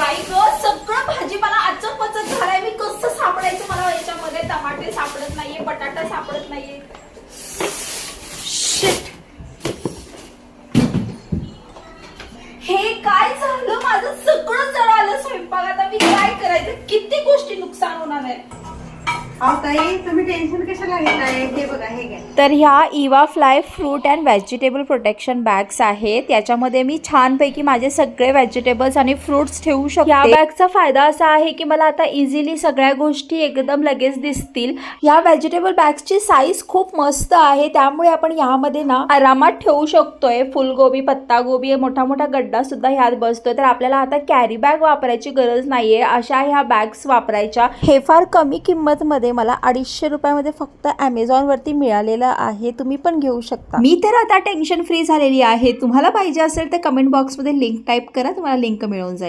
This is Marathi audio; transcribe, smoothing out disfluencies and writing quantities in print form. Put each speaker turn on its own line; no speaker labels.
बाई ग, सगळं भाजीपाला अचक पचक झालाय. मी कसं सापडायचं मला याच्यामध्ये? टमाटे सापडत नाहीये, बटाटा सापडत नाहीये. शिट, हे काय झालं? माझं सगळं जळालं स्वयंपाक. आता मी काय करायचं? किती गोष्टी नुकसान होणार आहे.
ताई तुम्ही टेन्शन कशाला घेताय? हे बघा, हे घ्या.
तर ह्या Eva fly fruit and vegetable protection bags आहेत. याच्यामध्ये मी छानपैकी माझे सगळे व्हेजिटेबल्स आणि फ्रुट्स ठेवू शकते. या बॅगचा फायदा असा आहे की मला आता इझिली सगळ्या गोष्टी एकदम लगेच दिसतील. या व्हेजिटेबल बॅग्सची साईज खूप मस्त आहे, त्यामुळे आपण यामध्ये ना आरामात ठेवू शकतोय. फुलगोबी, पत्तागोबी, मोठा मोठा गड्डा सुद्धा ह्यात बसतोय. तर आपल्याला आता कॅरी बॅग वापरायची गरज नाहीये. अशा ह्या बॅग्स वापरायच्या. हे फार कमी किंमत मध्ये मला 250 रुपयामध्ये फक्त Amazon वरती मिळालेलं आहे. तुम्ही पण घेऊ शकता. मी तर आता टेन्शन फ्री झालेली आहे. तुम्हाला पाहिजे असेल तर कमेंट बॉक्समध्ये लिंक टाईप करा, तुम्हाला लिंक मिळून जाईल.